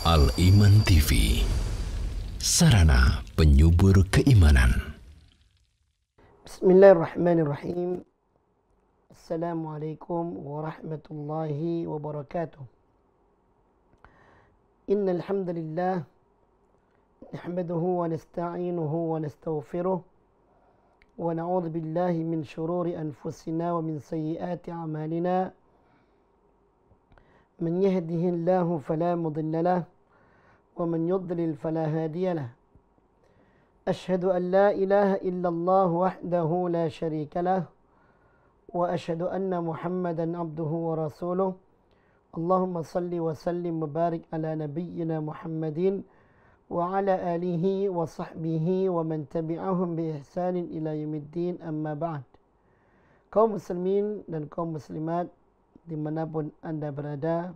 Al-Iman TV, sarana penyubur keimanan. Bismillahirrahmanirrahim. Assalamualaikum warahmatullahi wabarakatuh. Innal hamdalillah nahmaduhu wa nasta'inuhu wa nastaghfiruh wa na'udzu billahi min shururi anfusina wa min sayyiati a'malina. من يهده الله فلا مضل له ومن يضلل فلا هادي له. أشهد أن لا إله إلا الله وحده لا شريك له وأشهد أن محمدا عبده ورسوله. اللهم صل وسلم وبارك على نبينا محمد وعلى آله وصحبه ومن تبعهم بإحسان إلى يوم الدين. أما بعد. Kaum muslimin dan kaum muslimat dimanapun Anda berada,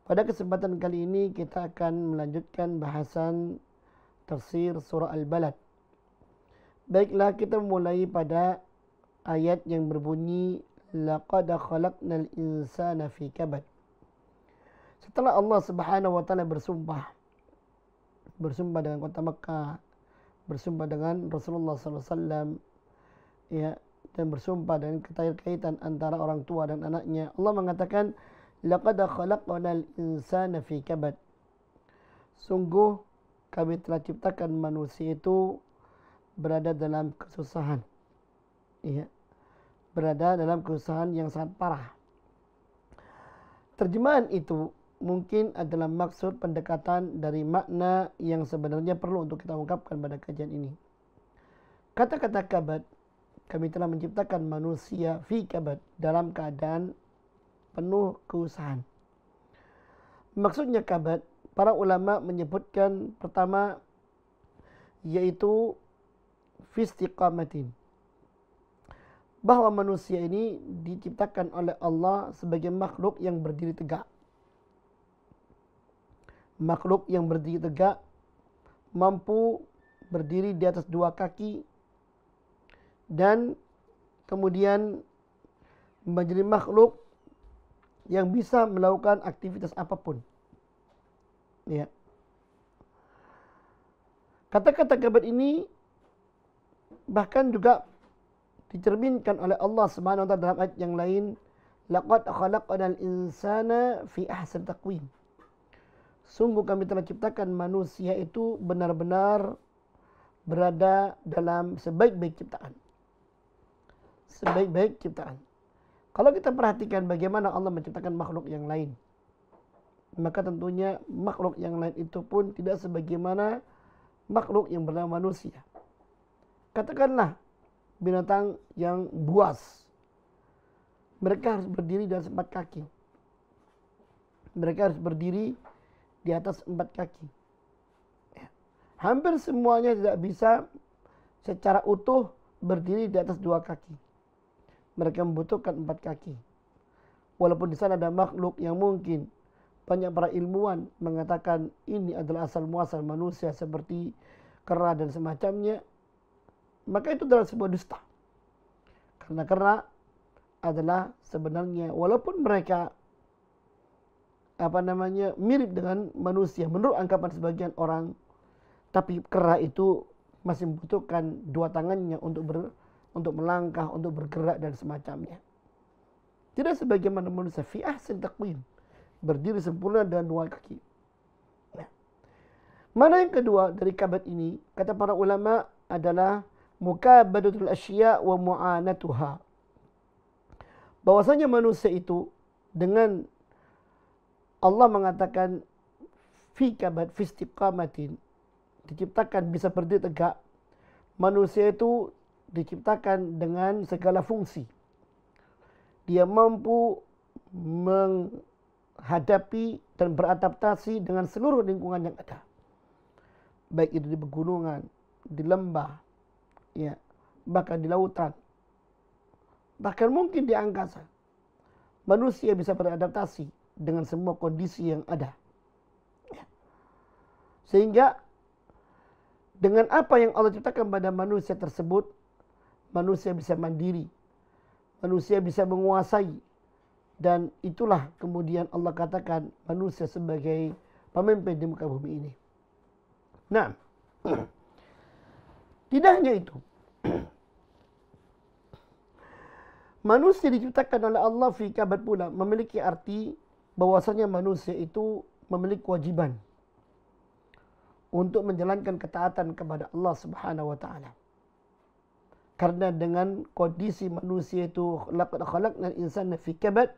pada kesempatan kali ini kita akan melanjutkan bahasan tafsir surah Al-Balad. Baiklah, kita mulai pada ayat yang berbunyi laqad khalaqnal insana fi kabad. Setelah Allah Subhanahu wa taala bersumpah dengan kota Mekah, bersumpah dengan Rasulullah SAW, ya, dan bersumpah dengan kaitan antara orang tua dan anaknya, Allah mengatakan laqad khalaqnal insana fi kabad. Sungguh kami telah ciptakan manusia itu berada dalam kesusahan, ya, berada dalam kesusahan yang sangat parah. Terjemahan itu mungkin adalah maksud pendekatan dari makna yang sebenarnya perlu untuk kita ungkapkan pada kajian ini. Kata-kata kabad, kami telah menciptakan manusia fi kabad, dalam keadaan penuh keusahan. Maksudnya kabad, para ulama menyebutkan pertama yaitu fi istiqamatin, bahwa manusia ini diciptakan oleh Allah sebagai makhluk yang berdiri tegak. Makhluk yang berdiri tegak, mampu berdiri di atas dua kaki, dan kemudian menjadi makhluk yang bisa melakukan aktivitas apapun. Ya. Kata-kata kabad ini bahkan juga dicerminkan oleh Allah Subhanahu wa taala dalam ayat yang lain, laqad khalaqnal insana fi ahsani taqwim. Sungguh kami telah ciptakan manusia itu benar-benar berada dalam sebaik-baik ciptaan. Sebaik-baik ciptaan. Kalau kita perhatikan bagaimana Allah menciptakan makhluk yang lain, maka tentunya makhluk yang lain itu pun tidak sebagaimana makhluk yang bernama manusia. Katakanlah binatang yang buas, mereka harus berdiri di atas 4 kaki. Mereka harus berdiri di atas 4 kaki. Hampir semuanya tidak bisa secara utuh berdiri di atas 2 kaki. Mereka membutuhkan 4 kaki. Walaupun di sana ada makhluk yang mungkin banyak para ilmuwan mengatakan ini adalah asal muasal manusia seperti kera dan semacamnya, maka itu adalah sebuah dusta. Karena kera adalah sebenarnya, walaupun mereka mirip dengan manusia menurut anggapan sebagian orang, tapi kera itu masih membutuhkan 2 tangannya untuk melangkah, untuk bergerak dan semacamnya. Tidak sebagaimana manusia fi ahsani taqwim, berdiri sempurna dengan 2 kaki. Nah, mana yang kedua dari kabad ini, kata para ulama, adalah mukabadatul asya wa mu'anatuha. Bahwasanya manusia itu dengan Allah mengatakan fi kabad fi istiqamatin, diciptakan bisa berdiri tegak. Manusia itu diciptakan dengan segala fungsi. Dia mampu menghadapi dan beradaptasi dengan seluruh lingkungan yang ada. Baik itu di pegunungan, di lembah, ya, bahkan di lautan, bahkan mungkin di angkasa. Manusia bisa beradaptasi dengan semua kondisi yang ada. Ya. Sehingga dengan apa yang Allah ciptakan pada manusia tersebut, manusia bisa mandiri, manusia bisa menguasai, dan itulah kemudian Allah katakan manusia sebagai pemimpin di muka bumi ini. Nah, tidak hanya itu. Manusia diciptakan oleh Allah fi kabad pula memiliki arti bahwasanya manusia itu memiliki kewajiban untuk menjalankan ketaatan kepada Allah Subhanahu wa taala. Karena dengan kondisi manusia itu laqad khalaqnal insana fi kabad,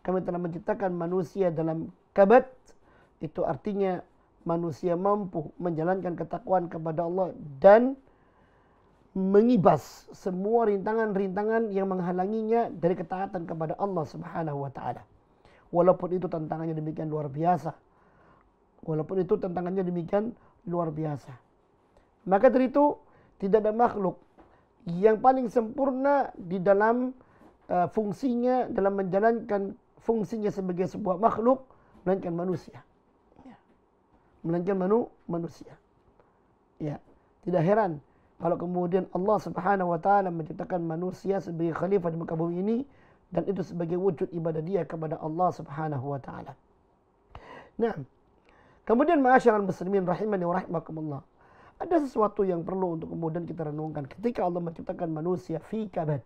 kami telah menciptakan manusia dalam kabad, itu artinya manusia mampu menjalankan ketakwaan kepada Allah dan mengibas semua rintangan-rintangan yang menghalanginya dari ketaatan kepada Allah Subhanahu wa taala. Walaupun itu tantangannya demikian luar biasa. Maka dari itu tidak ada makhluk yang paling sempurna di dalam fungsinya, dalam menjalankan fungsinya sebagai sebuah makhluk, melainkan manusia. Manusia. Ya, tidak heran kalau kemudian Allah Subhanahu wa taala menciptakan manusia sebagai khalifah di muka bumi ini, dan itu sebagai wujud ibadah dia kepada Allah Subhanahu wa taala. Nah, kemudian ma'asyiral muslimin rahimani wa rahimakumullah. Ada sesuatu yang perlu untuk kemudian kita renungkan. Ketika Allah menciptakan manusia fi kabad.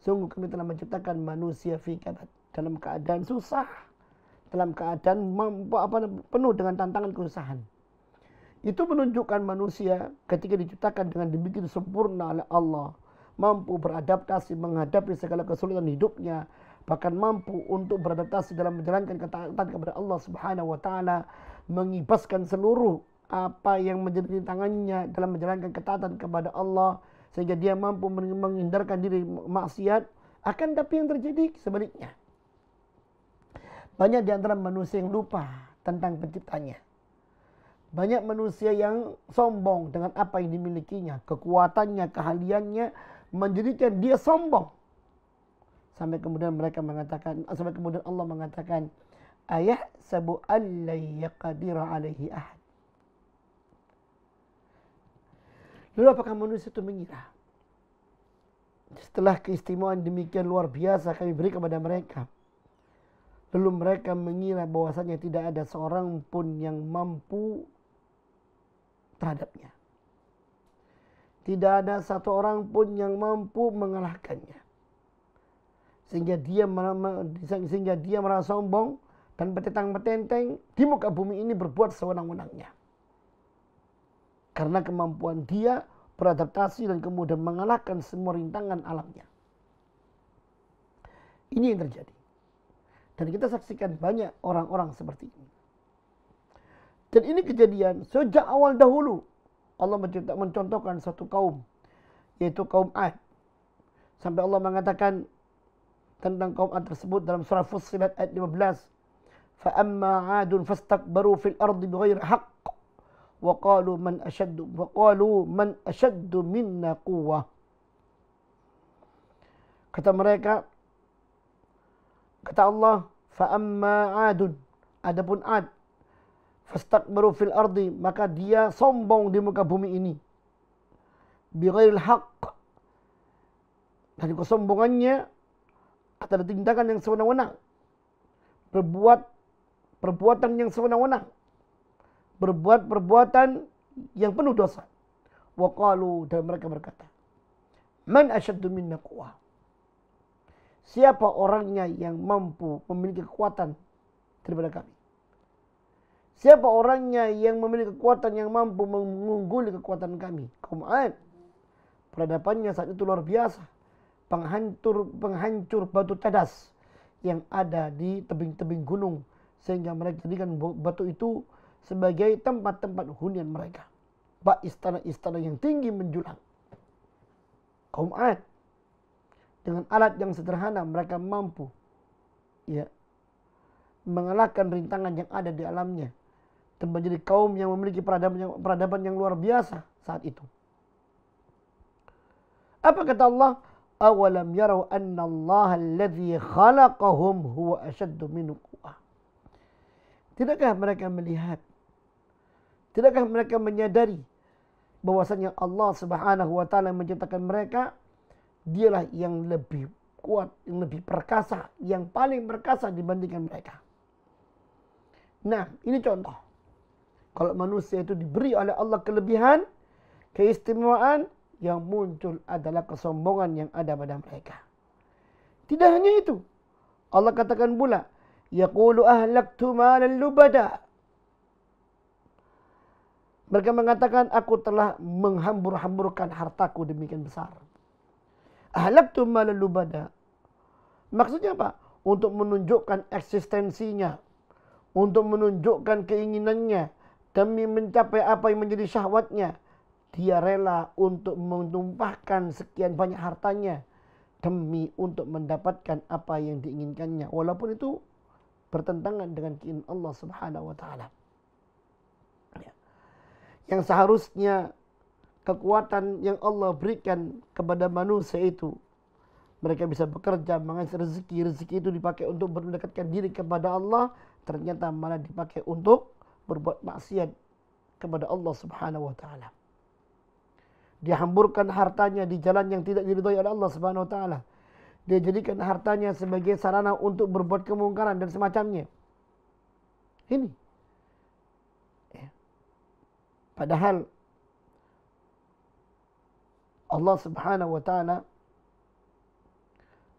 Sungguh kami telah menciptakan manusia fi kabad. Dalam keadaan susah. Dalam keadaan penuh dengan tantangan kesusahan. Itu menunjukkan manusia ketika diciptakan dengan demikian sempurna oleh Allah. Mampu beradaptasi menghadapi segala kesulitan hidupnya. Bahkan mampu untuk beradaptasi dalam menjalankan ketaatan kepada Allah Subhanahu wa taala. Mengibaskan seluruh apa yang menjadi rintangannya dalam menjalankan ketaatan kepada Allah, sehingga dia mampu menghindarkan diri maksiat. Akan tapi yang terjadi sebaliknya. Banyak di antara manusia yang lupa tentang penciptanya. Banyak manusia yang sombong dengan apa yang dimilikinya, kekuatannya, keahliannya menjadikan dia sombong. Sampai kemudian Allah mengatakan, ayahsabu alla yaqdira alaihi ahad. Lalu apakah manusia itu mengira setelah keistimewaan demikian luar biasa kami beri kepada mereka, lalu mereka mengira bahwasanya tidak ada seorang pun yang mampu terhadapnya, tidak ada satu orang pun yang mampu mengalahkannya, sehingga dia merasa sombong dan bertentang-bertenteng di muka bumi ini berbuat sewenang-wenangnya. Karena kemampuan dia beradaptasi dan kemudian mengalahkan semua rintangan alamnya. Ini yang terjadi. Dan kita saksikan banyak orang-orang seperti ini. Dan ini kejadian sejak awal dahulu. Allah mencontohkan satu kaum, yaitu kaum Ad. Sampai Allah mengatakan tentang kaum Ad tersebut dalam surah Fussilat ayat 15. فَأَمَّا عَادٌ فَاسْتَكْبَرُوا فِي الْأَرْضِ بِغَيْرِ حَقٍّ وَقَالُوا مَنْ أَشَدُّ مِنَّا قُوَّةً. Kata Allah, فَأَمَّا عَادٌ, adapun Ad, فَاسْتَكْبَرُوا فِي الْأَرْضِ, maka dia sombong di muka bumi ini, بِغَيْرِ الْحَقِّ, dan kesombongannya adalah tindakan yang sewenang-wenang, berbuat perbuatan yang sewenang-wenang, berbuat perbuatan yang penuh dosa. Waqalu, dan mereka berkata, man asyaddu minna quwwah, siapa orangnya yang mampu memiliki kekuatan daripada kami? Siapa orangnya yang memiliki kekuatan yang mampu mengungguli kekuatan kami? Kaum Ad, peradabannya saat itu luar biasa, penghancur batu tadas yang ada di tebing-tebing gunung, sehingga mereka jadikan batu itu sebagai tempat-tempat hunian mereka. Bak istana-istana yang tinggi menjulang. Kaum Ad, dengan alat yang sederhana mereka mampu mengalahkan rintangan yang ada di alamnya, dan menjadi kaum yang memiliki peradaban yang luar biasa saat itu. Apa kata Allah? Awalam yarau anna Allah alladhi khalaqahum huwa ashaddu minhum quwwah. Tidakkah mereka melihat, tidakkah mereka menyadari bahwasanya Allah Subhanahu wa taala menciptakan mereka, dialah yang lebih kuat, yang lebih perkasa, yang paling perkasa dibandingkan mereka. Nah, ini contoh. Kalau manusia itu diberi oleh Allah kelebihan, keistimewaan, yang muncul adalah kesombongan yang ada pada mereka. Tidak hanya itu. Allah katakan pula, yaqulu ahlaktu malan lubada. Mereka mengatakan, aku telah menghambur-hamburkan hartaku demikian besar. Ahlaktu malan lubada. Maksudnya apa? Untuk menunjukkan eksistensinya, untuk menunjukkan keinginannya, demi mencapai apa yang menjadi syahwatnya. Dia rela untuk menumpahkan sekian banyak hartanya demi untuk mendapatkan apa yang diinginkannya, walaupun itu bertentangan dengan keinginan Allah Subhanahu wa taala. Yang seharusnya kekuatan yang Allah berikan kepada manusia itu, mereka bisa bekerja, menghasilkan rezeki itu dipakai untuk mendekatkan diri kepada Allah, ternyata malah dipakai untuk berbuat maksiat kepada Allah Subhanahu wa taala. Dia hamburkan hartanya di jalan yang tidak diridhai oleh Allah Subhanahu wa taala. Dia jadikan hartanya sebagai sarana untuk berbuat kemungkaran dan semacamnya. Ini. Padahal Allah Subhanahu wa taala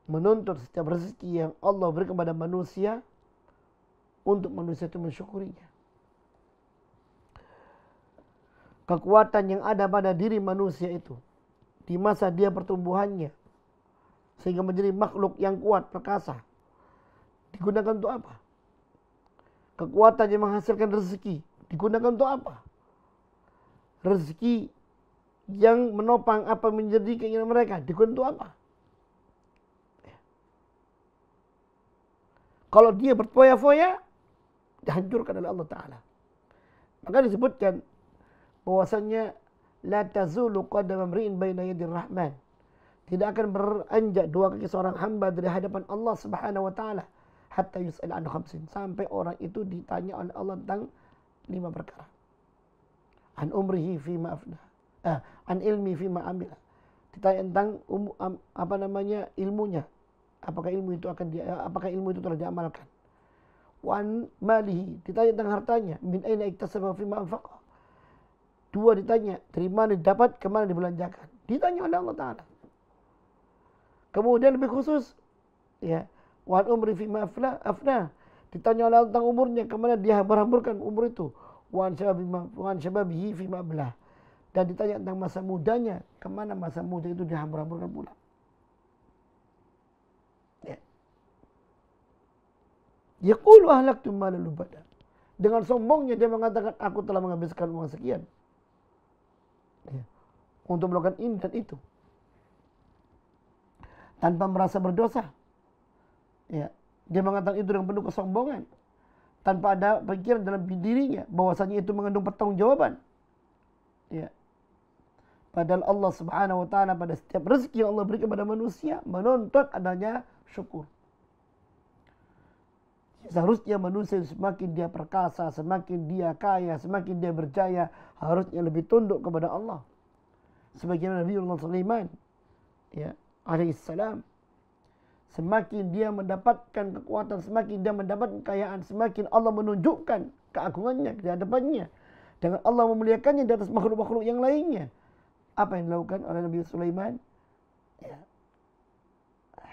menuntut setiap rezeki yang Allah beri kepada manusia untuk manusia itu mensyukurinya. Kekuatan yang ada pada diri manusia itu di masa dia pertumbuhannya sehingga menjadi makhluk yang kuat, perkasa, digunakan untuk apa? Kekuatan yang menghasilkan rezeki digunakan untuk apa? Rezeki yang menopang apa menjadi keinginan mereka digunakan untuk apa? Kalau dia berfoya-foya, dihancurkan oleh Allah Ta'ala. Maka disebutkan bahwasanya la tazulu qadam amri'in baina yadir rahman. Tidak akan beranjak dua kaki seorang hamba dari hadapan Allah Subhanahu wa taala hatta yus'al an khamsin, sampai orang itu ditanya oleh Allah tentang 5 perkara. An umrihi fima afna. An ilmi fima amila. Ditanya tentang ilmunya. Apakah ilmu itu telah diamalkan? Wa an malihi, ditanya tentang hartanya, min aina iktasaba fima anfaqa. 2 ditanya, dari mana didapat, kemana dibelanjakan. Ditanya oleh Allah Ta'ala. Kemudian lebih khusus, ya, wa an umri fima afna. Ditanya oleh Allah tentang umurnya, kemana dia hamburkan umur itu. Wa an syababihi fima ablah. Dan ditanya tentang masa mudanya, kemana masa muda itu dihambur-hamburkan pula. Ya. Yaqulu ahlaktu malan lubada. Dengan sombongnya dia mengatakan, aku telah menghabiskan uang sekian. Ya. Untuk melakukan ini dan itu. Tanpa merasa berdosa. Ya. Dia mengatakan itu dengan penuh kesombongan. Tanpa ada pikiran dalam dirinya bahwasanya itu mengandung pertanggungjawaban. Ya. Padahal Allah Subhanahu wa taala pada setiap rezeki yang Allah beri kepada manusia menuntut adanya syukur. Seharusnya manusia semakin dia perkasa, semakin dia kaya, semakin dia berjaya, harusnya lebih tunduk kepada Allah. Sebagaimana Nabi Allah Sulaiman, ya, alaihissalam, semakin dia mendapatkan kekuatan, semakin dia mendapatkan kekayaan, semakin Allah menunjukkan keagungannya di hadapannya, dengan Allah memuliakannya di atas makhluk-makhluk yang lainnya. Apa yang dilakukan oleh Nabi Sulaiman? Ya.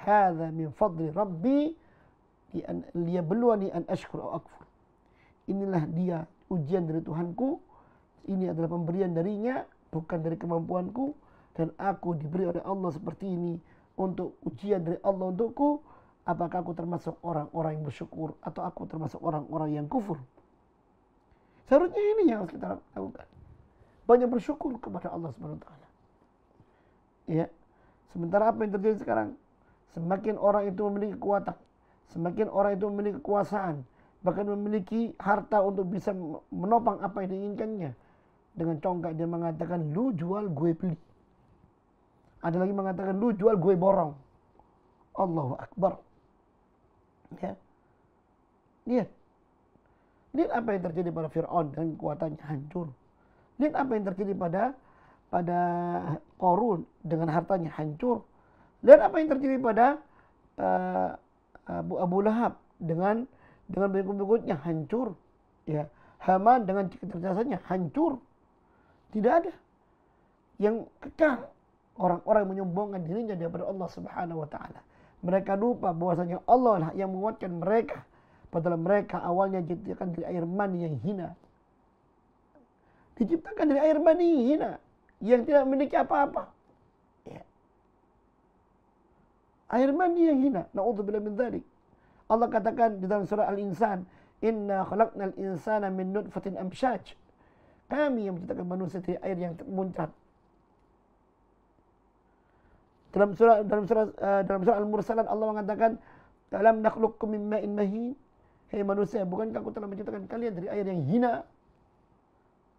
Hadza min fadli Rabbi liyabluwani an ashkur aw akfur. Inilah dia ujian dari Tuhanku. Ini adalah pemberian darinya, bukan dari kemampuanku. Dan aku diberi oleh Allah seperti ini untuk ujian dari Allah untukku. Apakah aku termasuk orang-orang yang bersyukur atau aku termasuk orang-orang yang kufur? Seharusnya ini yang harus kita lakukan. Banyak bersyukur kepada Allah Subhanahu wa taala. Ya. Sementara apa yang terjadi sekarang? Semakin orang itu memiliki kekuatan, semakin orang itu memiliki kekuasaan, bahkan memiliki harta untuk bisa menopang apa yang diinginkannya. Dengan congkak dia mengatakan, lu jual gue beli. Ada lagi mengatakan, lu jual gue borong. Allahu Akbar. Ya. Lihat apa yang terjadi pada Fir'aun dan kekuatannya hancur. Lihat apa yang terjadi pada Qarun dengan hartanya hancur. Lihat apa yang terjadi pada Abu Lahab dengan pengikut-pengikutnya hancur. Ya, Haman dengan kecerdasannya hancur. Tidak ada yang kekal. Orang-orang menyombongkan dirinya daripada Allah Subhanahu wa taala. Mereka lupa bahwasanya Allah lah yang menguatkan mereka. Padahal mereka awalnya diciptakan dari air mani yang hina. Diciptakan dari air mani hina yang tidak memiliki apa-apa. Ya. Air mani yang hina. Na'udzubillah min dzalik. Allah katakan di dalam surah Al-Insan, "Inna khalaqnal insana min nutfatin amsyaj." Kami yang menciptakan manusia dari air yang muncrat. Dalam surah Al-Mursalat Allah mengatakan, "Alam nakhluqkum min ma'in mahin." Hei manusia, bukankah aku telah menciptakan kalian dari air yang hina?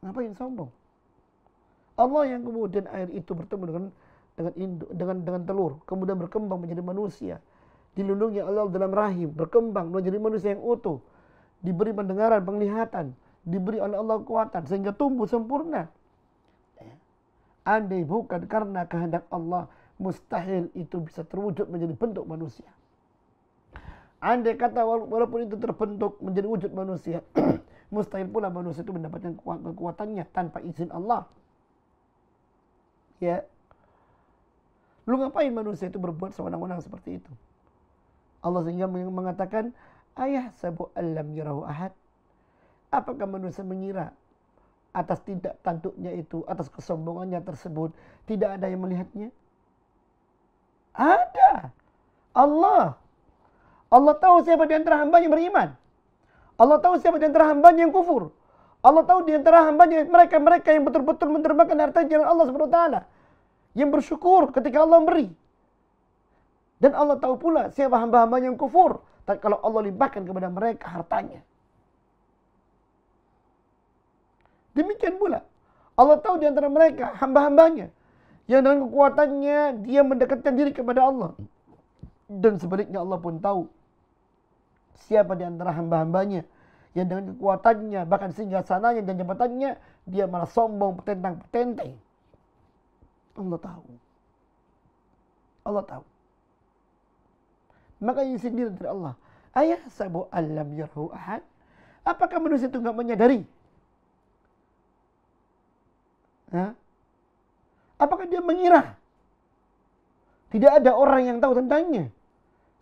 Ngapain sombong? Allah yang kemudian air itu bertemu dengan telur, kemudian berkembang menjadi manusia. Dilindungi Allah dalam rahim, berkembang menjadi manusia yang utuh, diberi pendengaran, penglihatan, diberi oleh Allah kekuatan sehingga tumbuh sempurna. Andai bukan karena kehendak Allah, mustahil itu bisa terwujud menjadi bentuk manusia. Andai kata walaupun itu terbentuk menjadi wujud manusia, mustahil pula manusia itu mendapatkan kekuatannya tanpa izin Allah. Ya, lu ngapain manusia itu berbuat sewenang-wenang seperti itu? Allah sehingga mengatakan, ayah sabu alam yarahu ahad. Apakah manusia mengira atas tidak tanduknya itu, atas kesombongannya tersebut, tidak ada yang melihatnya? Ada. Allah tahu siapa di antara hamba yang beriman. Allah tahu siapa di antara hamba yang kufur. Allah tahu di antara hamba mereka yang betul-betul mendermakan harta jalan Allah Subhanahu wa taala, yang bersyukur ketika Allah beri. Dan Allah tahu pula siapa hamba-hamba yang kufur kalau Allah limpahkan kepada mereka hartanya. Demikian pula Allah tahu di antara mereka hamba-hambanya yang dengan kekuatannya dia mendekatkan diri kepada Allah. Dan sebaliknya Allah pun tahu siapa di antara hamba-hambanya yang dengan kekuatannya, bahkan singgasananya dan jabatannya, dia malah sombong, petentang-petenteng. Allah tahu. Allah tahu. Maka ini sendiri dari Allah. Ayah sabu alam yarhu ahad. Apakah manusia itu enggak menyadari? Apakah dia mengira tidak ada orang yang tahu tentangnya?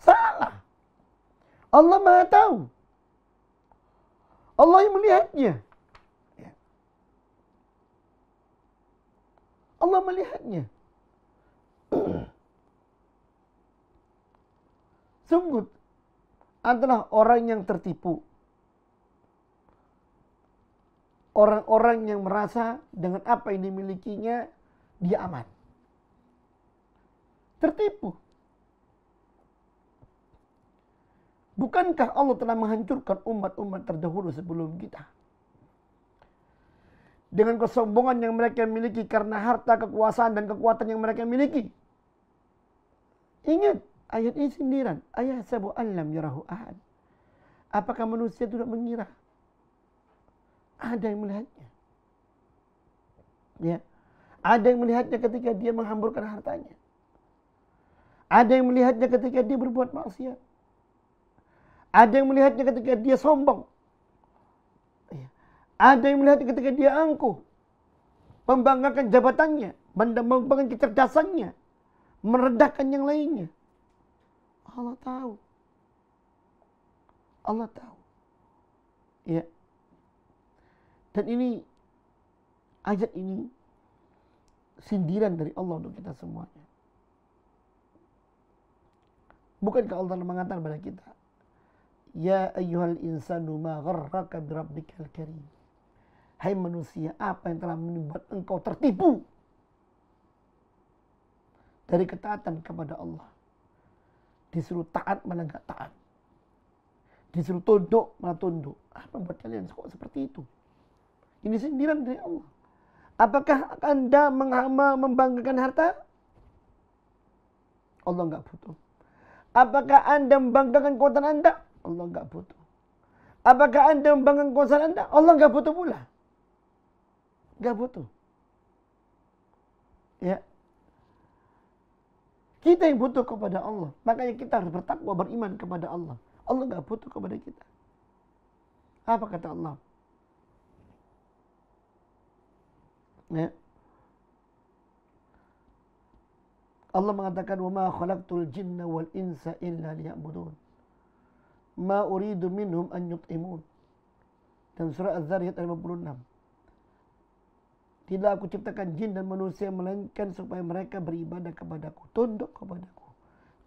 Salah. Allah Maha tahu. Allah yang melihatnya. Allah melihatnya. Sungguh adalah orang yang tertipu. Orang-orang yang merasa dengan apa yang dimilikinya dia aman. Tertipu. Bukankah Allah telah menghancurkan umat-umat terdahulu sebelum kita? Dengan kesombongan yang mereka miliki karena harta, kekuasaan, dan kekuatan yang mereka miliki. Ingat, ayat ini sindiran. Ayah sabu alam yarahu ahad. Apakah manusia tidak mengira ada yang melihatnya? Ya. Ada yang melihatnya ketika dia menghamburkan hartanya. Ada yang melihatnya ketika dia berbuat maksiat. Ada yang melihatnya ketika dia sombong. Ada yang melihatnya ketika dia angkuh. Membanggakan jabatannya. Membanggakan kecerdasannya. Merendahkan yang lainnya. Allah tahu. Allah tahu. Ya. Dan ini, ayat ini sindiran dari Allah untuk kita semuanya. Bukankah Allah mengatakan kepada kita, ya ayyuhal insanu ma gharraka birabbikal karim. Hai manusia, apa yang telah membuat engkau tertipu dari ketaatan kepada Allah? Disuruh taat malah enggak taat. Disuruh tunduk malah tunduk. Apa buat kalian kok seperti itu? Ini sindiran dari Allah. Apakah Anda membanggakan harta? Allah enggak butuh. Apakah Anda membanggakan kekuatan Anda? Allah enggak butuh. Apakah Anda membanggakan kekuasaan Anda? Allah enggak butuh pula. Enggak butuh. Ya. Kita yang butuh kepada Allah. Makanya kita harus bertakwa, beriman kepada Allah. Allah enggak butuh kepada kita. Apa kata Allah? Ya. Allah mengatakan, "Wa ma khalaqtul jinna wal insa illa liya'budun. Ma uridu minhum an yut'imun." Dan surah Az-Zariyat ayat 56. Tidak aku ciptakan jin dan manusia melainkan supaya mereka beribadah kepadaku, tunduk kepadaku.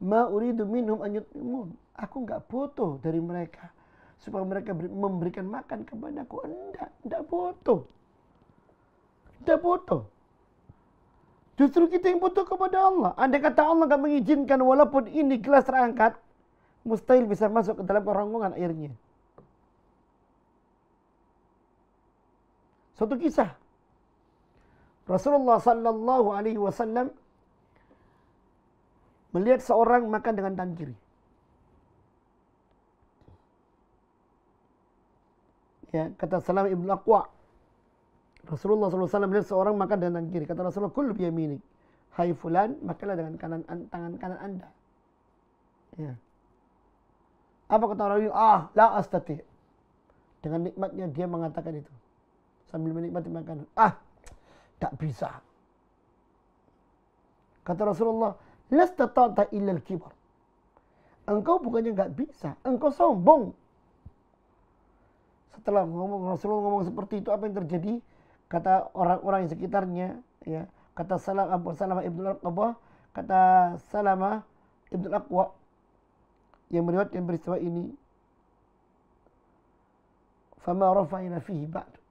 Ma uridu minhum an yut'imun. Aku enggak butuh dari mereka supaya mereka memberikan makan kepadaku. Enggak butuh. Enggak butuh. Justru kita yang butuh kepada Allah. Andai kata Allah enggak mengizinkan walaupun ini gelas terangkat, mustahil bisa masuk ke dalam kerongkongan airnya. Suatu kisah. Rasulullah sallallahu alaihi wasallam melihat seorang makan dengan tangan kiri. Ya, kata Salam ibn Aqwa. Rasulullah SAW melihat seorang makan dengan tangan kiri. Kata Rasulullah, "Kul biyaminik." Hai fulan, makanlah dengan tangan kanan Anda. Ya. Apa kata orang ini? La astati. Dengan nikmatnya dia mengatakan itu. Sambil menikmati makanan. Tak bisa. Kata Rasulullah, "Lasta ta'ta illa al-kibar." Engkau bukannya enggak bisa, engkau sombong. Setelah Rasulullah ngomong seperti itu, apa yang terjadi? Kata orang-orang yang sekitarnya, ya, kata Salamah ibn al-Aqwa, kata Salamah ibn al-Aqwa yang meriwayatkan peristiwa ini, "Fama rafa'ina fihi ba'du."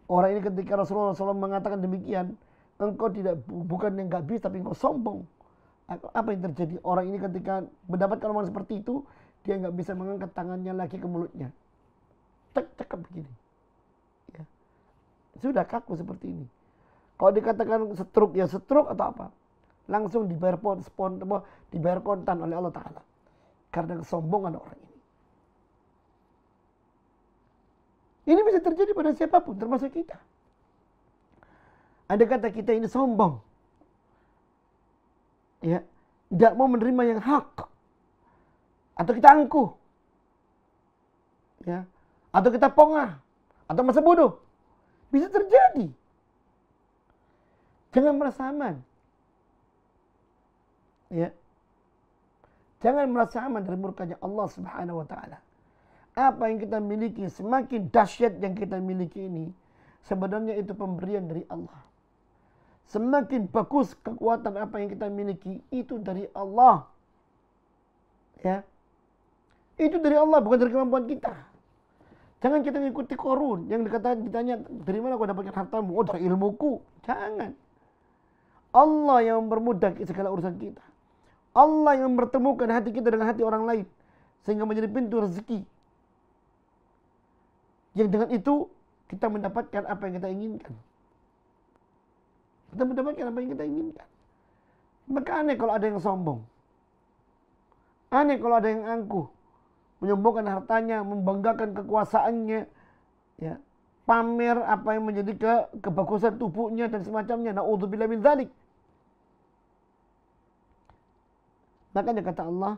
Orang ini ketika Rasulullah SAW mengatakan demikian, engkau bukan yang enggak bisa, tapi engkau sombong. Apa yang terjadi? Orang ini ketika mendapatkan omongan seperti itu, dia enggak bisa mengangkat tangannya lagi ke mulutnya. Cekap begini. Ya. Sudah kaku seperti ini. Kalau dikatakan stroke, ya stroke atau apa? Langsung dibayar kontan oleh Allah Ta'ala. Karena kesombongan orang ini. Ini bisa terjadi pada siapapun, termasuk kita. Ada kata kita ini sombong. Ya, tidak mau menerima yang hak. Atau kita angkuh. Ya. Atau kita pongah, atau masa bodoh. Bisa terjadi. Jangan merasa aman. Ya. Jangan merasa aman dari murkanya Allah Subhanahu wa taala. Apa yang kita miliki, semakin dahsyat yang kita miliki ini, sebenarnya itu pemberian dari Allah. Semakin bagus kekuatan apa yang kita miliki, itu dari Allah. Ya. Itu dari Allah, bukan dari kemampuan kita. Jangan kita mengikuti Korun yang ditanya, dari mana kau dapatkan hartamu? Oh, dari ilmuku. Jangan. Allah yang mempermudah segala urusan kita. Allah yang mempertemukan hati kita dengan hati orang lain, sehingga menjadi pintu rezeki. Yang dengan itu kita mendapatkan apa yang kita inginkan. Kita mendapatkan apa yang kita inginkan. Maka aneh kalau ada yang sombong. Aneh kalau ada yang angkuh. Menyombongkan hartanya, membanggakan kekuasaannya, ya, pamer apa yang menjadi kebagusan tubuhnya dan semacamnya. Na'udzubillah min dzalik. Makanya kata Allah,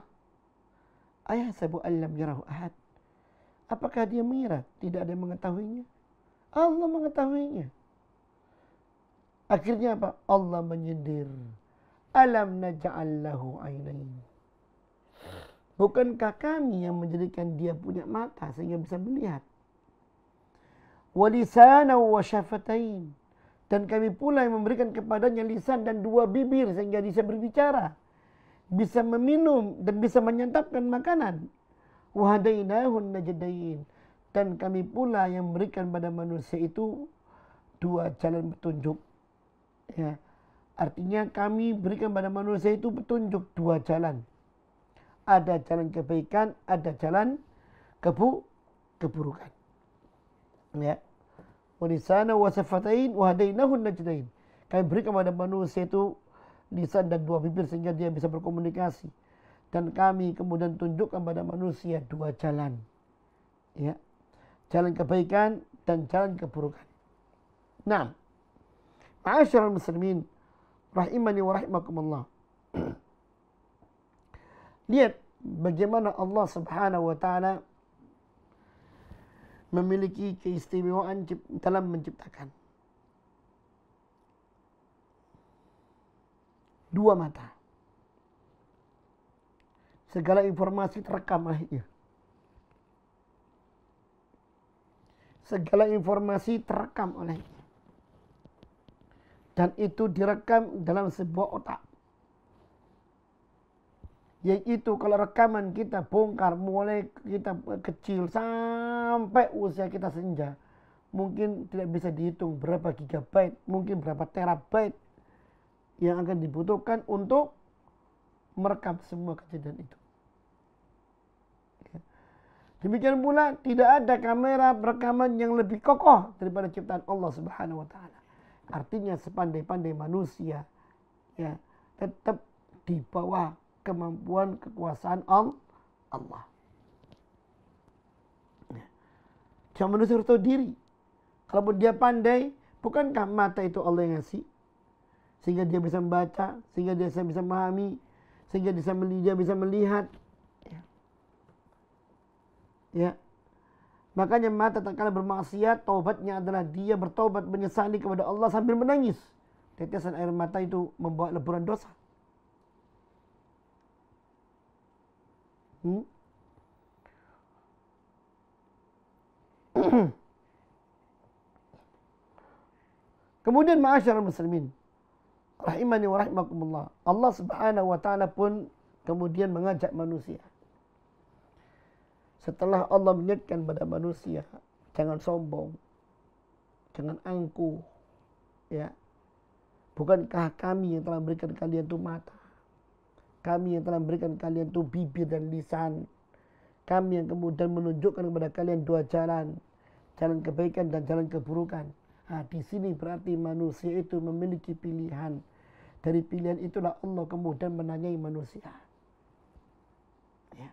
"Ayahsabu allam yarahu ahad." Apakah dia mengira tidak ada yang mengetahuinya? Allah mengetahuinya. Akhirnya apa? Allah menyindir. Alam naj'al lahu ainain. Bukankah kami yang menjadikan dia punya mata sehingga bisa melihat? Wa lisanan wa syafatain. Dan kami pula yang memberikan kepadanya lisan dan dua bibir sehingga bisa berbicara, bisa meminum dan bisa menyantapkan makanan. Wa hadainahun najdain. Dan kami pula yang memberikan pada manusia itu dua jalan petunjuk. Ya. Artinya kami berikan pada manusia itu petunjuk dua jalan. Ada jalan kebaikan, ada jalan keburukan. Ya. Wa lisana wa safatain wa hadainahun najdain. Kami berikan kepada manusia itu lisan dan dua bibir sehingga dia bisa berkomunikasi. Dan kami kemudian tunjukkan pada manusia dua jalan. Ya. Jalan kebaikan dan jalan keburukan. Nah, ma'asyiral muslimin rahimani wa rahimakumullah. Lihat bagaimana Allah Subhanahu wa taala memiliki keistimewaan dalam menciptakan. Dua mata. Segala informasi terekam akhirnya. Segala informasi terekam olehnya. Dan itu direkam dalam sebuah otak. Yaitu kalau rekaman kita bongkar mulai kita kecil sampai usia kita senja, mungkin tidak bisa dihitung berapa gigabyte, mungkin berapa terabyte yang akan dibutuhkan untuk merekam semua kejadian itu. Demikian pula tidak ada kamera rekaman yang lebih kokoh daripada ciptaan Allah Subhanahu wa taala. Artinya sepandai-pandai manusia ya tetap di bawah kemampuan kekuasaan Allah. Cuma manusia harus tahu diri. Kalaupun dia pandai, bukankah mata itu Allah yang ngasih? Sehingga dia bisa membaca, sehingga dia bisa memahami, sehingga dia bisa melihat. Ya. Makanya mata tak kala bermaksiat, taubatnya adalah dia bertaubat menyesali kepada Allah sambil menangis. Tetesan air mata itu membawa leburan dosa. Kemudian ma'asyiral muslimin rahimani wa rahimakumullah, Allah Subhanahu wa taala pun kemudian mengajak manusia. Setelah Allah mengingatkan pada manusia, jangan sombong, jangan angkuh, ya. Bukankah kami yang telah memberikan kalian itu mata? Kami yang telah memberikan kalian itu bibir dan lisan. Kami yang kemudian menunjukkan kepada kalian dua jalan. Jalan kebaikan dan jalan keburukan. Nah, di sini berarti manusia itu memiliki pilihan. Dari pilihan itulah Allah kemudian menanyai manusia. Ya.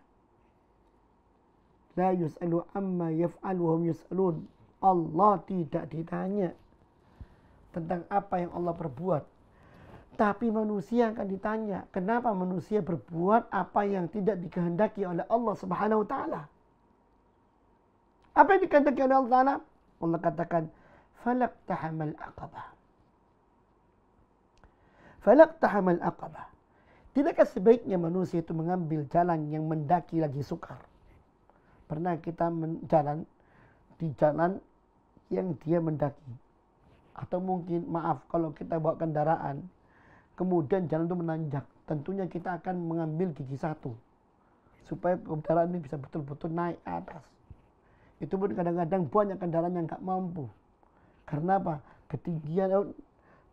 La yus'alu amma yaf'alu hum yus'alun. Allah tidak ditanya tentang apa yang Allah perbuat. Tapi manusia akan ditanya, kenapa manusia berbuat apa yang tidak dikehendaki oleh Allah Subhanahu wa taala? Apa yang dikehendaki oleh Allah Taala? Allah katakan, falaqtahamal aqabah. Falaqtahamal aqabah. Tidakkah sebaiknya manusia itu mengambil jalan yang mendaki lagi sukar? Pernah kita jalan di jalan yang dia mendaki. Atau mungkin, maaf, kalau kita bawa kendaraan, kemudian jalan itu menanjak, tentunya kita akan mengambil gigi satu supaya kendaraan ini bisa betul-betul naik atas. Itu pun kadang-kadang banyak kendaraan yang nggak mampu. Karena apa? Ketinggian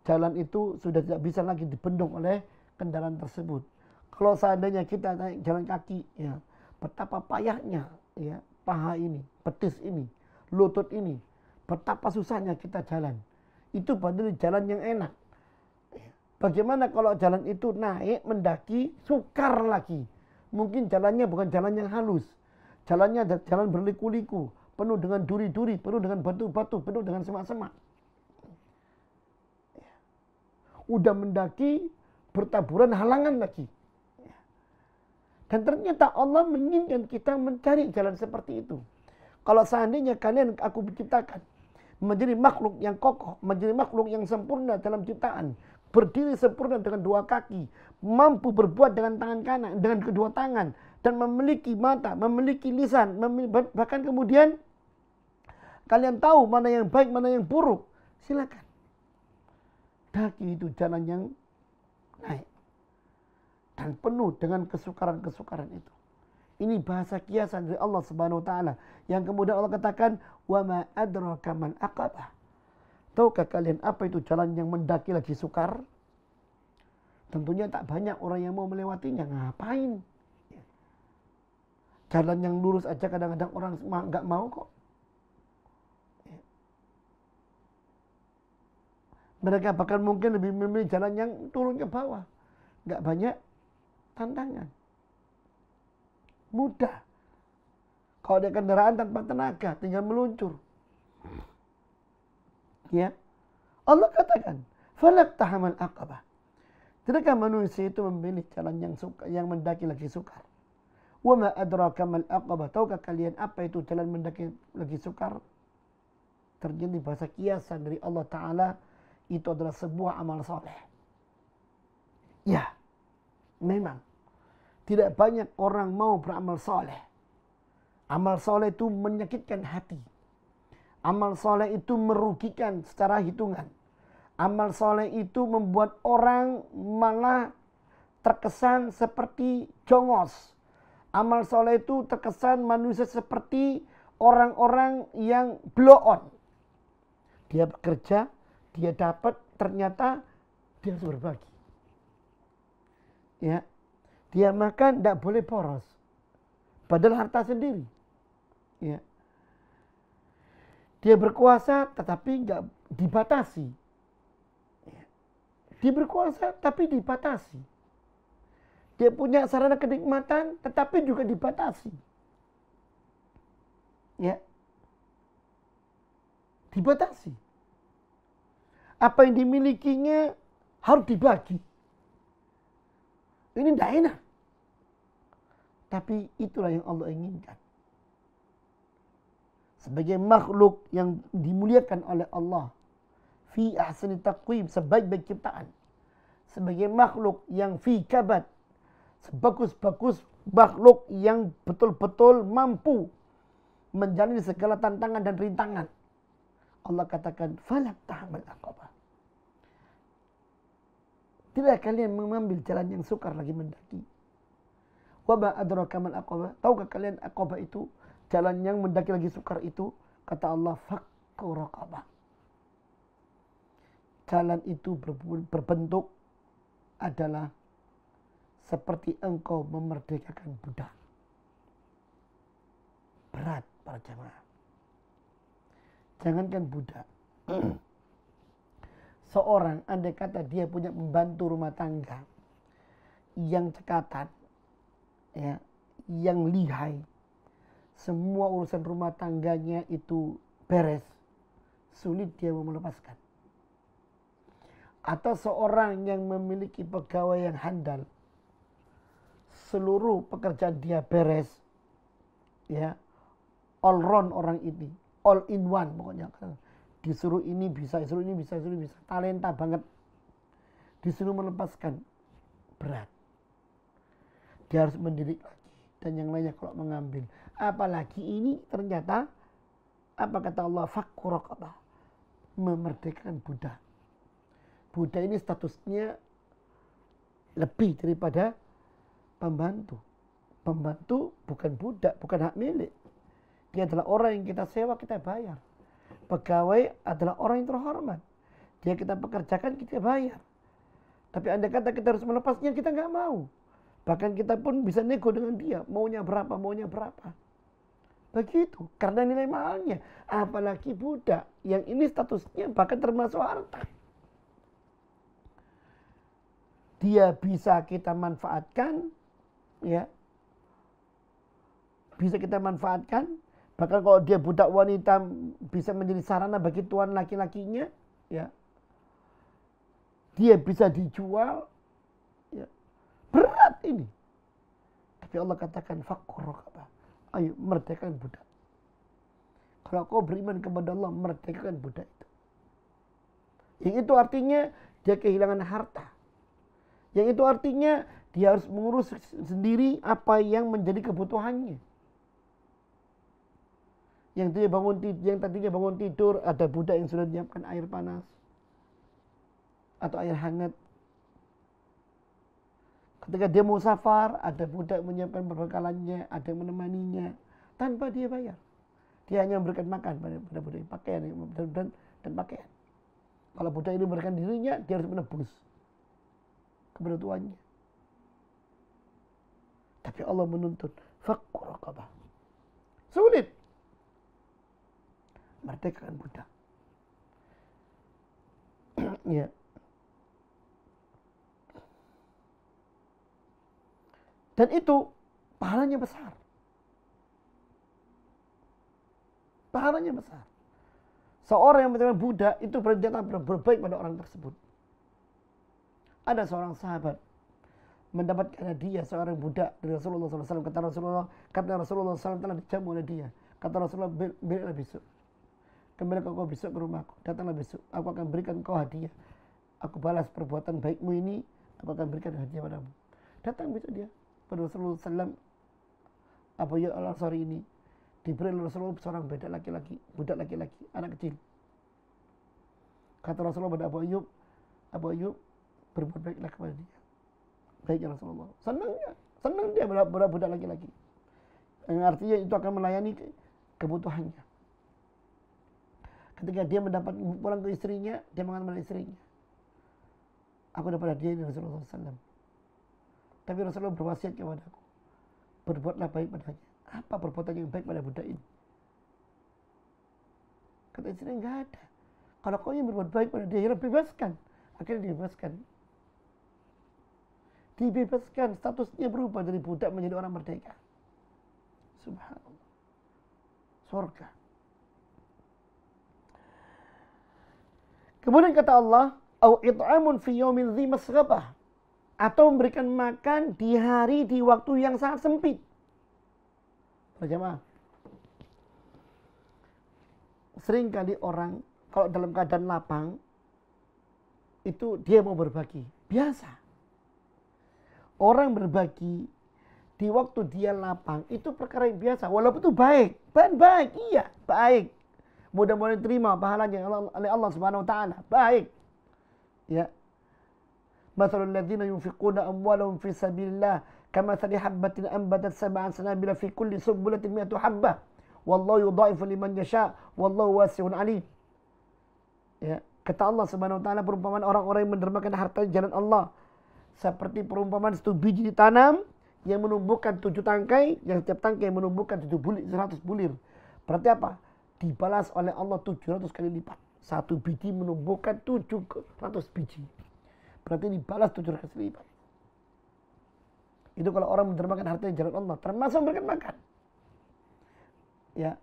jalan itu sudah tidak bisa lagi dibendung oleh kendaraan tersebut. Kalau seandainya kita naik jalan kaki, ya betapa payahnya, ya paha ini, betis ini, lutut ini, betapa susahnya kita jalan. Itu padahal jalan yang enak. Bagaimana kalau jalan itu naik, mendaki, sukar lagi. Mungkin jalannya bukan jalan yang halus. Jalannya jalan berliku-liku, penuh dengan duri-duri, penuh dengan batu-batu, penuh dengan semak-semak. Udah mendaki, bertaburan halangan lagi. Dan ternyata Allah menginginkan kita mencari jalan seperti itu. Kalau seandainya kalian aku menciptakan menjadi makhluk yang kokoh, menjadi makhluk yang sempurna dalam ciptaan, berdiri sempurna dengan dua kaki, mampu berbuat dengan tangan kanan, dengan kedua tangan, dan memiliki mata, memiliki lisan, bahkan kemudian kalian tahu mana yang baik, mana yang buruk, silakan. Daki itu jalan yang naik dan penuh dengan kesukaran-kesukaran itu. Ini bahasa kiasan dari Allah Subhanahu wa taala yang kemudian Allah katakan, "Wa ma adraka mal aqabah." Tahukah kalian apa itu jalan yang mendaki lagi sukar? Tentunya tak banyak orang yang mau melewatinya. Ngapain? Jalan yang lurus aja kadang-kadang orang nggak mau kok. Mereka bahkan mungkin lebih memilih jalan yang turun ke bawah. Nggak banyak tantangan. Mudah. Kalau ada kendaraan tanpa tenaga, tinggal meluncur. Ya, Allah katakan, falaqtahamal aqabah. Tidakkah manusia itu memilih jalan yang mendaki lagi sukar? Wa ma adraka mal aqabah. Tahukah kalian apa itu jalan mendaki lagi sukar? Terjadi bahasa kiasan dari Allah Ta'ala, itu adalah sebuah amal soleh. Ya, memang tidak banyak orang mau beramal soleh. Amal soleh itu menyakitkan hati. Amal soleh itu merugikan secara hitungan. Amal soleh itu membuat orang malah terkesan seperti jongos. Amal soleh itu terkesan manusia seperti orang-orang yang blow on. Dia bekerja, dia dapat, ternyata dia harus berbagi. Ya, dia makan tidak boleh boros, padahal harta sendiri. Ya, dia berkuasa tetapi nggak dibatasi. Ya. Dia berkuasa tapi dibatasi. Dia punya sarana kenikmatan tetapi juga dibatasi. Ya, dibatasi. Apa yang dimilikinya harus dibagi. Ini tidak enak. Tapi itulah yang Allah inginkan. Sebagai makhluk yang dimuliakan oleh Allah. Fi ahsani taqwim, sebaik-baik ciptaan. Sebagai makhluk yang fi kabad. Sebagus-bagus makhluk yang betul-betul mampu menjalani segala tantangan dan rintangan. Allah katakan, falak tahamal aqabah. Tidak kalian mengambil jalan yang sukar lagi mendaki. Wa ma adraka mal aqabah. Tahukah kalian aqabah itu? Jalan yang mendaki lagi sukar itu. Kata Allah, fakku raqabah. Jalan itu berbentuk adalah seperti engkau memerdekakan budak. Berat para jamaah. Jangankan budak. Seorang andai kata dia punya pembantu rumah tangga yang cekatan, ya, yang lihai, semua urusan rumah tangganya itu beres, sulit dia mau melepaskan. Atau seorang yang memiliki pegawai yang handal, seluruh pekerjaan dia beres, ya, all round orang ini, all in one pokoknya. Disuruh ini bisa, disuruh ini bisa, disuruh ini bisa. Talenta banget. Disuruh melepaskan. Berat. Dia harus mendidik lagi. Dan yang lainnya kalau mengambil. Apalagi ini ternyata, apa kata Allah? Fakku raqabah. Memerdekakan budak. Budak ini statusnya lebih daripada pembantu. Pembantu bukan budak, bukan hak milik. Dia adalah orang yang kita sewa, kita bayar. Pegawai adalah orang yang terhormat. Dia kita pekerjakan, kita bayar. Tapi andai kata kita harus melepasnya, kita nggak mau. Bahkan kita pun bisa nego dengan dia. Maunya berapa, maunya berapa. Begitu. Karena nilai mahalnya. Apalagi budak. Yang ini statusnya bahkan termasuk harta. Dia bisa kita manfaatkan. Ya. Bisa kita manfaatkan. Bahkan kalau dia budak wanita bisa menjadi sarana bagi tuan laki-lakinya, ya. Dia bisa dijual, ya. Berat ini. Tapi Allah katakan fakku raqabah. Ayo merdekakan budak. Kalau kau beriman kepada Allah, merdekakan budak itu. Yang itu artinya dia kehilangan harta. Yang itu artinya dia harus mengurus sendiri apa yang menjadi kebutuhannya. Yang tadinya bangun tidur, ada budak yang sudah menyiapkan air panas atau air hangat. Ketika dia mau safar, ada budak menyiapkan perbekalannya, ada yang menemaninya tanpa dia bayar. Dia hanya memberikan makan pada budak, pakaian dan pakaian. Kalau budak ini memberikan dirinya, dia harus menebus kepada tuannya. Tapi Allah menuntut fakku raqabah. Sulit. Merdekakan budak. Ya. Dan itu pahalanya besar. Pahalanya besar. Seorang yang merdekakan budak itu berarti dia berbaik pada orang tersebut. Ada seorang sahabat mendapatkan hadiah seorang budak dari Rasulullah SAW. Kata Rasulullah SAW telah dijamu oleh dia. Kata Rasulullah, berilah besok. Kembali kau besok ke rumahku. Datanglah besok. Aku akan berikan kau hadiah. Aku balas perbuatan baikmu ini. Aku akan berikan hadiah padamu. Datang besok dia pada Rasulullah SAW. Abu Ayyub Al-Ansari ini diberi Rasulullah seorang budak laki-laki, anak kecil. Kata Rasulullah pada Abu Ayyub, berbuat baiklah kepada dia. Baiknya Rasulullah. Senang dia budak laki-laki. Yang artinya itu akan melayani kebutuhannya. Ketika dia mendapat pulang ke istrinya, dia mengatakan pada istrinya, aku dapat hadiah dari Rasulullah SAW. Tapi Rasulullah berwasiat kepada aku, berbuatlah baik padanya. Apa perbuatan yang baik pada budak ini? Kata istrinya, enggak ada. Kalau kau yang berbuat baik pada dia, ya bebaskan. Akhirnya dibebaskan, statusnya berubah dari budak menjadi orang merdeka. Subhanallah. Surga. Kemudian kata Allah, au it'amun fi yaumin dzi masghabah, atau memberikan makan di hari di waktu yang sangat sempit. Jemaah, seringkali orang kalau dalam keadaan lapang itu dia mau berbagi, biasa. Orang berbagi di waktu dia lapang itu perkara yang biasa, walaupun itu baik, iya, baik. Mudah-mudahan diterima pahalanya oleh Allah Subhanahu wa taala. Baik. Ya. Mathalul ladzina yunfiquna amwalahum fi sabilillah kamathali habbatin anbatat sab'a sanabila fi kulli sumbulatin mi'atu habbah. Wallahu yudha'ifu liman yasha' wallahu wasi'un 'alim. Ya, kata Allah Subhanahu wa taala, perumpamaan orang-orang yang mendermakan harta di jalan Allah seperti perumpamaan 1 biji ditanam yang menumbuhkan 7 tangkai, yang setiap tangkai menumbuhkan 100 bulir. Berarti apa? Dibalas oleh Allah 700 kali lipat. 1 biji menumbuhkan 700 biji. Berarti dibalas 700 kali lipat. Itu kalau orang mendermakan harta di jalan Allah, termasuk memberikan makan. Ya.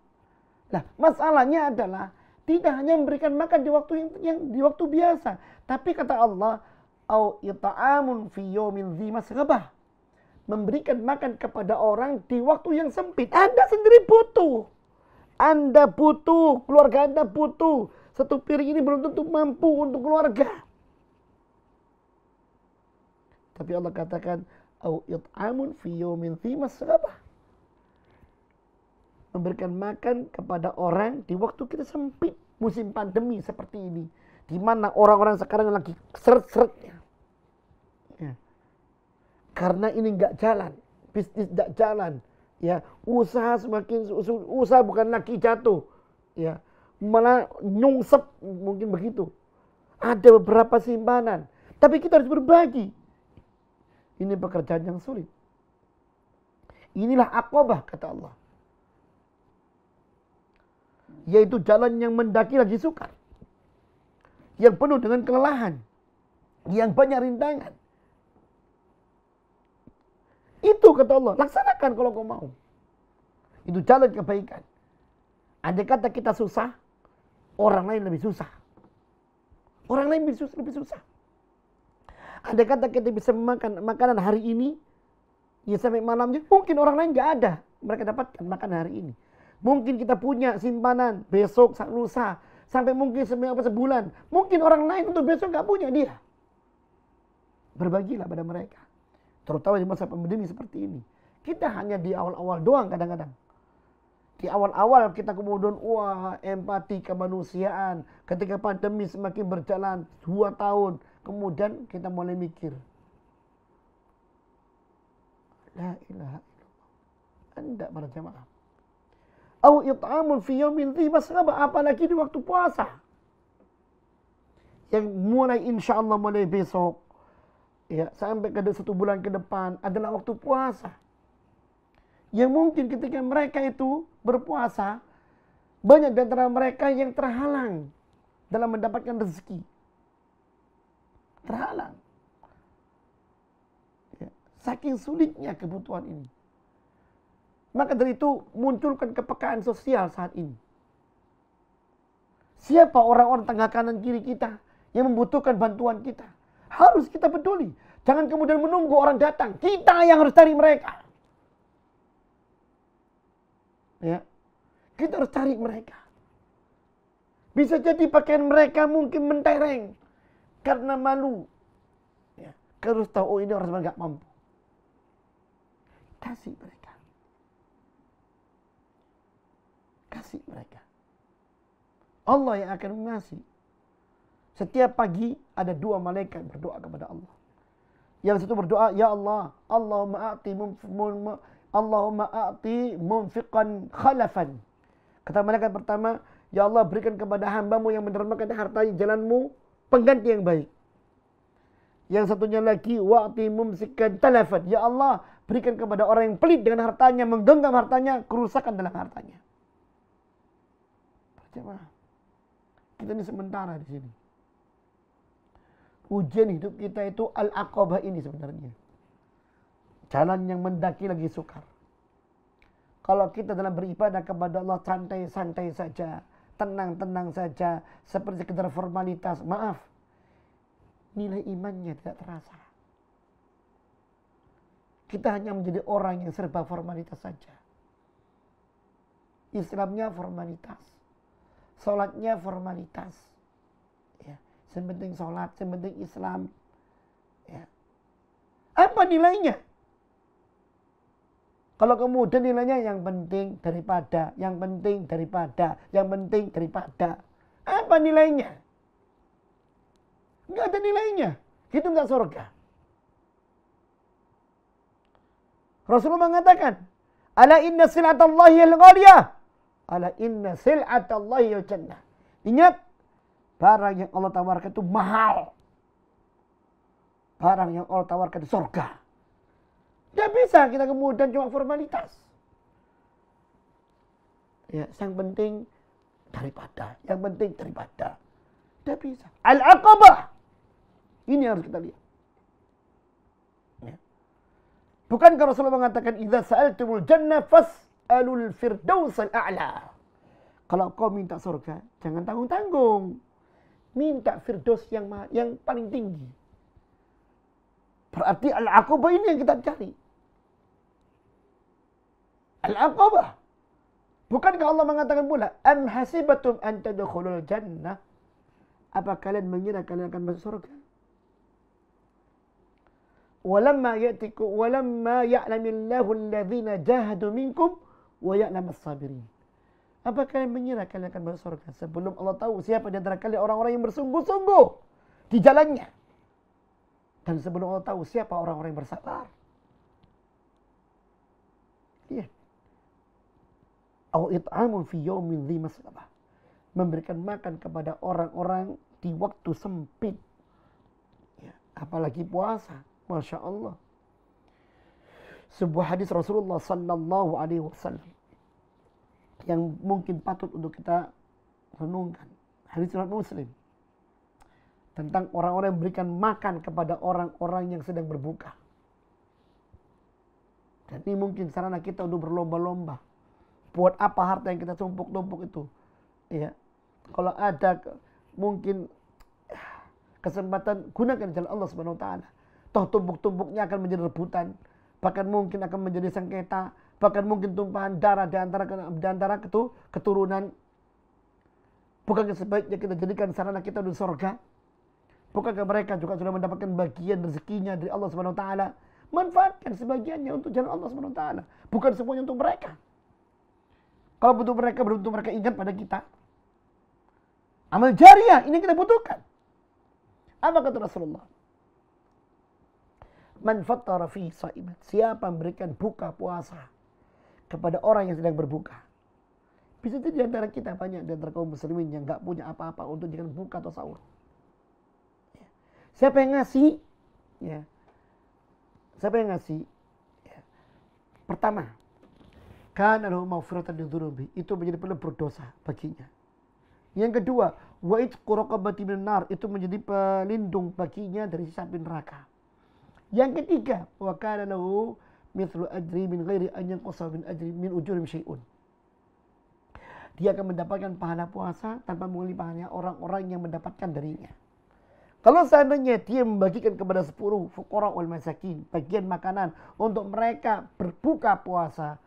Nah, masalahnya adalah tidak hanya memberikan makan di waktu yang di waktu biasa, tapi kata Allah, au it'amun fi yaumin dzi masghabah, memberikan makan kepada orang di waktu yang sempit. Anda sendiri butuh. Anda butuh, keluarga Anda butuh. 1 piring ini belum tentu mampu untuk keluarga. Tapi Allah katakan, au it'amun fi yaumin dzi masghabah, memberikan makan kepada orang di waktu kita sempit, musim pandemi seperti ini, di mana orang-orang sekarang lagi seret-seretnya. Ya. Karena ini nggak jalan, bisnis nggak jalan, ya, usaha bukan lagi jatuh, ya, malah nyungsep, mungkin begitu. Ada beberapa simpanan, tapi kita harus berbagi. Ini pekerjaan yang sulit. Inilah aqabah kata Allah, yaitu jalan yang mendaki lagi sukar, yang penuh dengan kelelahan, yang banyak rintangan. Itu kata Allah, laksanakan kalau kau mau. Itu jalan kebaikan. Andai kata kita susah, orang lain lebih susah. Orang lain lebih susah. Andai kata kita bisa memakan makanan hari ini, ya sampai malamnya, mungkin orang lain nggak ada, mereka dapatkan makan hari ini. Mungkin kita punya simpanan besok, lusa, sampai mungkin sebulan. Mungkin orang lain untuk besok nggak punya dia. Berbagilah pada mereka. Terutama di masa pandemi seperti ini. Kita hanya di awal-awal doang kadang-kadang. Di awal-awal kita kemudian, empati kemanusiaan. Ketika pandemi semakin berjalan 2 tahun, kemudian kita mulai mikir, la ilaha illallah. Anda para jamaah. Au it'amun fi yaumin dzi masghabah, apalagi di waktu puasa. Yang mulai insyaallah mulai besok, ya, sampai ke 1 bulan ke depan adalah waktu puasa. Yang mungkin ketika mereka itu berpuasa, banyak di antara mereka yang terhalang dalam mendapatkan rezeki. Terhalang. Ya, saking sulitnya kebutuhan ini. Maka dari itu munculkan kepekaan sosial saat ini. Siapa orang-orang tengah kanan kiri kita yang membutuhkan bantuan kita? Harus kita peduli. Jangan kemudian menunggu orang datang. Kita yang harus cari mereka. Ya, kita harus cari mereka. Bisa jadi pakaian mereka mungkin mentereng karena malu. Ya, Harus tahu, oh ini orang sebenarnya nggak mampu. Kasih mereka. Kasih mereka. Allah yang akan mengasih. Setiap pagi ada 2 malaikat berdoa kepada Allah. Yang satu berdoa, ya Allah, Allahumma a'ti munfiqan khalafan. Kata malaikat pertama, ya Allah berikan kepada hambamu yang mendermakan hartanya jalanmu pengganti yang baik. Yang satunya lagi, wa'ti mumsikan talafan. Ya Allah berikan kepada orang yang pelit dengan hartanya, menggenggam hartanya, kerusakan dalam hartanya. Percaya, kita ini sementara di sini. Ujian hidup kita itu al-aqabah ini sebenarnya. Jalan yang mendaki lagi sukar. Kalau kita dalam beribadah kepada Allah santai-santai saja, tenang-tenang saja, seperti sekedar formalitas, maaf, nilai imannya tidak terasa. Kita hanya menjadi orang yang serba formalitas saja. Islamnya formalitas. Sholatnya formalitas. Sepenting sholat, sepenting Islam. Ya. Apa nilainya? Kalau kemudian nilainya yang penting daripada, yang penting daripada, yang penting daripada. Apa nilainya? Enggak ada nilainya. Itu enggak surga. Rasulullah mengatakan, ala inna sil'atallahi al-ghaliyah. Ala inna sil'atallahi al-jannah. Ingat, barang yang Allah tawarkan itu mahal. Barang yang Allah tawarkan itu surga. Tidak bisa kita kemudian cuma formalitas. Ya, yang penting daripada. Yang penting daripada. Tidak bisa. Al-aqabah. Ini harus kita lihat. Ya. Bukankah Rasulullah mengatakan, idza sa'altumul jannah fas'alul firdausal a'la. Kalau kau minta surga, jangan tanggung-tanggung. Minta firdaus yang paling tinggi. Berarti al-aqabah ini yang kita cari. Al-aqabah. Bukankah Allah mengatakan pula, am hasibatum an tadkhulul jannah? Apa kalian mengira kalian akan masuk surga? Walamma ya'lamillahu alladhina jahadu minkum wa ya'lamas sabirin. Apa kalian mengira kalian akan masuk surga sebelum Allah tahu siapa di antara kalian orang-orang yang bersungguh-sungguh di jalannya? Dan sebelum Allah tahu siapa orang-orang yang bersabar. Iya. Au it'amun fi yaumin dhi masghabah. Memberikan makan kepada orang-orang di waktu sempit. Ya, apalagi puasa. Masya Allah. Sebuah hadis Rasulullah sallallahu alaihi wasallam yang mungkin patut untuk kita renungkan. Hadis riwayat Muslim. Tentang orang-orang yang memberikan makan kepada orang-orang yang sedang berbuka. Dan ini mungkin sarana kita untuk berlomba-lomba. Buat apa harta yang kita tumpuk-tumpuk itu? Ya. Kalau ada mungkin kesempatan, gunakan jalan Allah Subhanahu wa taala. Toh tumpuk-tumpuknya akan menjadi rebutan, bahkan mungkin akan menjadi sengketa, bahkan mungkin tumpahan darah di antara keturunan. Bukankah sebaiknya kita jadikan sarana kita untuk surga? Bukankah mereka juga sudah mendapatkan bagian rezekinya dari Allah Subhanahu wa taala? Manfaatkan sebagiannya untuk jalan Allah Subhanahu wa taala, bukan semuanya untuk mereka. Kalau butuh mereka, belum tentu mereka ingat pada kita. Amal jariah ini kita butuhkan. Apa kata Rasulullah? Man fattara fi sa'iman. Siapa memberikan buka puasa kepada orang yang sedang berbuka. Bisa jadi antara kita banyak di antara kaum muslimin yang enggak punya apa-apa untuk jangan buka atau sahur. Siapa yang ngasih? Ya. Siapa yang ngasih? Ya. Pertama, kana lahu maghfiratan lidzunubi, itu menjadi pelebur dosa baginya. Yang kedua, wa itqu raqabati minan nar, itu menjadi pelindung baginya dari siksa api neraka. Yang ketiga, wa kana lahu mithlu ajri min ghairi an yanqusa min ajri min ujurim syai'un. Dia akan mendapatkan pahala puasa tanpa mengurangi pahalanya orang-orang yang mendapatkan darinya. Kalau seandainya dia membagikan kepada 10 fuqara wal masakin bagian makanan untuk mereka berbuka puasa,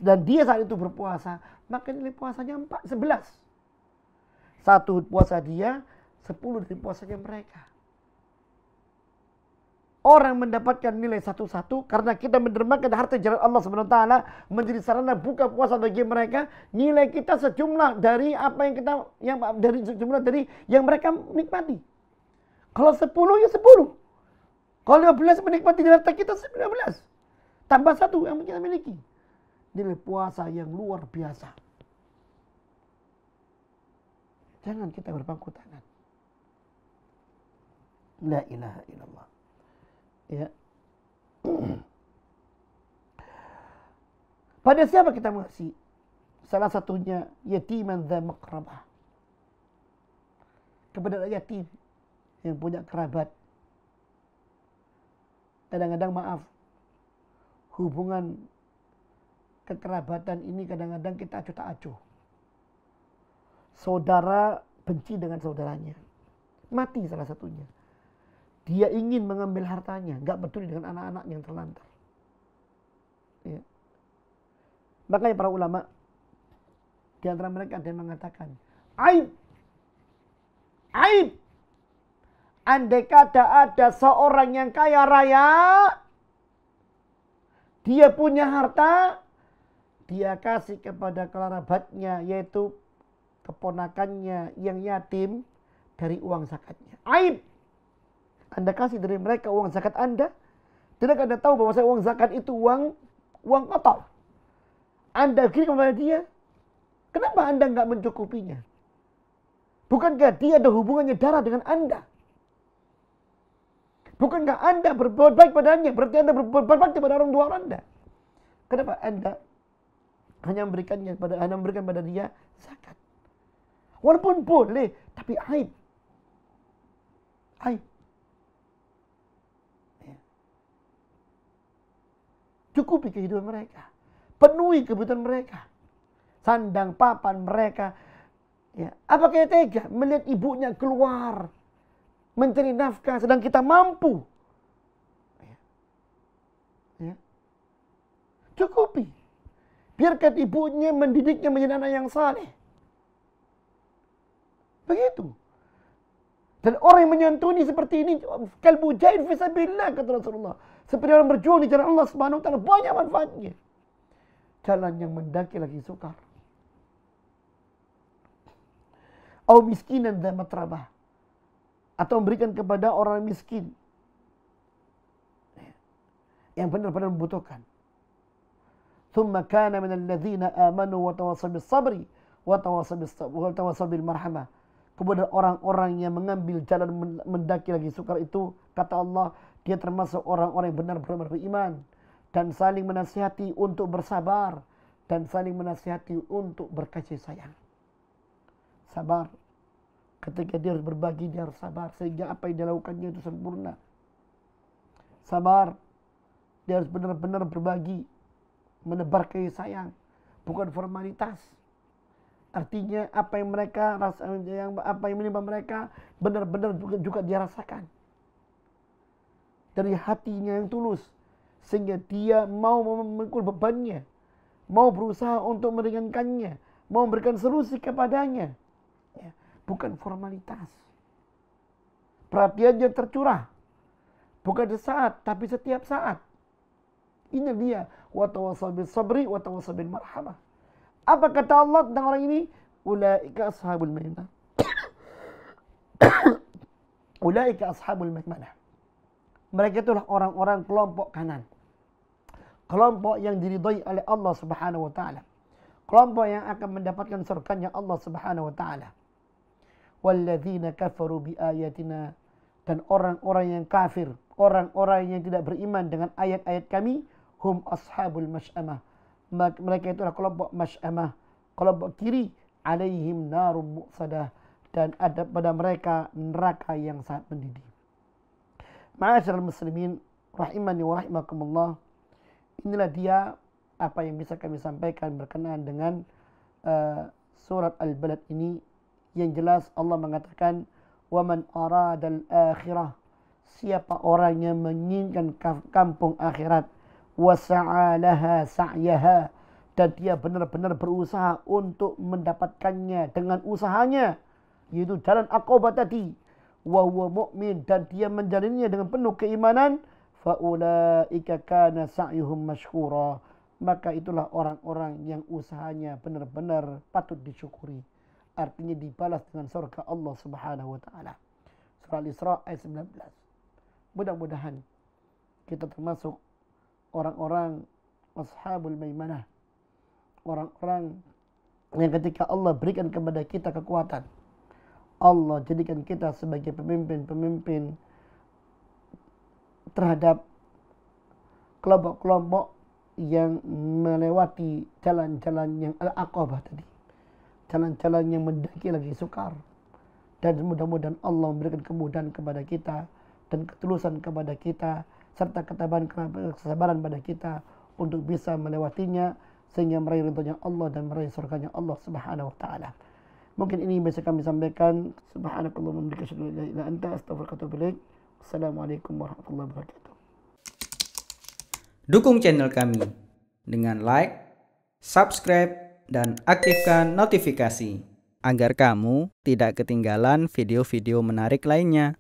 dan dia saat itu berpuasa, maka nilai puasanya 11. Satu puasa dia, 10 dari puasanya mereka. orang mendapatkan nilai 1-1 karena kita mendermakan harta jalan Allah Subhanahu wa taala menjadi sarana buka puasa bagi mereka. Nilai kita sejumlah dari apa yang dari sejumlah dari yang mereka nikmati. Kalau 10 ya 10. Kalau 15 menikmati harta kita 19. Tambah 1 yang kita miliki. Nilai puasa yang luar biasa. Jangan kita berpangku tangan. La ilaha illallah. Ya. Pada siapa kita mengasihi? Salah satunya yatiman dza maqrabah. Kepada yatim yang punya kerabat. Kadang-kadang maaf, hubungan kekerabatan ini kadang-kadang kita acuh tak acuh. Saudara benci dengan saudaranya. Mati salah satunya. Dia ingin mengambil hartanya, nggak peduli dengan anak-anak yang terlantar. Ya. Makanya para ulama di antara mereka ada yang mengatakan, aib. Andai kata ada seorang yang kaya raya, dia punya harta, dia kasih kepada kerabatnya, yaitu keponakannya yang yatim dari uang zakatnya. Aib. Anda kasih dari mereka uang zakat Anda, tidak Anda tahu bahwa uang zakat itu uang kotor. Anda kirim kepada dia, kenapa Anda nggak mencukupinya? Bukankah dia ada hubungannya darah dengan Anda? Bukankah Anda berbuat baik padanya? Berarti Anda berbuat baik kepada orang tua Anda. Kenapa Anda hanya memberikan pada dia zakat? Walaupun boleh, tapi aib. Aib. Cukupi kehidupan mereka. Penuhi kebutuhan mereka. Sandang papan mereka. Ya. Apakah tega melihat ibunya keluar mencari nafkah sedang kita mampu? Ya. Cukupi. Biarkan ibunya mendidiknya menjadi anak yang saleh. Begitu. Dan orang yang menyantuni seperti ini, kalbu jahid fisabilillah, kata Rasulullah. Seperti orang berjuang di jalan Allah Subhanahu wa taala, banyak manfaatnya. Jalan yang mendaki lagi sukar. Au miskinan dza matrabah. Atau memberikan kepada orang miskin yang benar-benar membutuhkan. Tsumma kana minal ladzina amanu wa tawassaw bis sabri wa tawassaw bil marhamah. Kemudian orang-orang yang mengambil jalan mendaki lagi sukar itu, kata Allah, dia termasuk orang-orang yang benar-benar beriman dan saling menasihati untuk bersabar dan saling menasihati untuk berkasih sayang. Sabar. Ketika dia harus berbagi, dia harus sabar sehingga apa yang dilakukannya itu sempurna. Sabar. Dia harus benar-benar berbagi, menebar kasih sayang, bukan formalitas. Artinya apa yang mereka apa yang menimpa mereka benar-benar juga dia rasakan dari hatinya yang tulus, sehingga dia mau memikul bebannya, mau berusaha untuk meringankannya, mau memberikan solusi kepadanya, ya, bukan formalitas. Perhatiannya tercurah, bukan sesaat tapi setiap saat. Ini dia wa tawassaw bis sabri wa tawassaw bil marhamah. Apa kata Allah tentang orang ini? Ulaika ashabul maimanah. Ulaika ashabul maimanah. Mereka itulah orang-orang kelompok kanan. Kelompok yang diridhai oleh Allah Subhanahu wa taala. Kelompok yang akan mendapatkan surganya Allah Subhanahu wa taala. Walladzina kafaru biayatina, dan orang-orang yang kafir, orang-orang yang tidak beriman dengan ayat-ayat kami, hum ashabul masy'amah. Mereka itulah kelompok masy'amah, kelompok kiri, alaihim narum muqsadah, dan ada pada mereka neraka yang sangat mendidih. Ma'asyiral muslimin rahimani wa rahimakumullah. Inilah dia apa yang bisa kami sampaikan berkenaan dengan surat Al-Balad ini. Yang jelas Allah mengatakan, wa man aradal akhirah, siapa orang yang menginginkan kampung akhirat, wasa'alaha sa'yaha, dan dia benar-benar berusaha untuk mendapatkannya dengan usahanya, yaitu jalan aqabah tadi, wa huwa mu'min, dan dia menjalaninya dengan penuh keimanan, faulaika kana sa'yuhum mashkura, maka itulah orang-orang yang usahanya benar-benar patut disyukuri, artinya dibalas dengan surga Allah Subhanahu wa taala. Surah Al-Isra ayat 19. Mudah-mudahan kita termasuk orang-orang ashabul maimanah, orang-orang yang ketika Allah berikan kepada kita kekuatan, Allah jadikan kita sebagai pemimpin-pemimpin terhadap kelompok-kelompok yang melewati jalan-jalan yang al-aqabah tadi, jalan-jalan yang mendaki lagi sukar. Dan mudah-mudahan Allah memberikan kemudahan kepada kita dan ketulusan kepada kita, serta kesabaran pada kita untuk bisa melewatinya sehingga meraih ridhonya Allah dan meraih surganya Allah Subhanahu wa taala. Mungkin ini bisa kami sampaikan. Subhanakallahumma wa bihamdika asyhadu an la ilaha illa anta astaghfiruka wa atubu ilaik. Assalamualaikum warahmatullahi wabarakatuh. Dukung channel kami dengan like, subscribe, dan aktifkan notifikasi agar kamu tidak ketinggalan video-video menarik lainnya.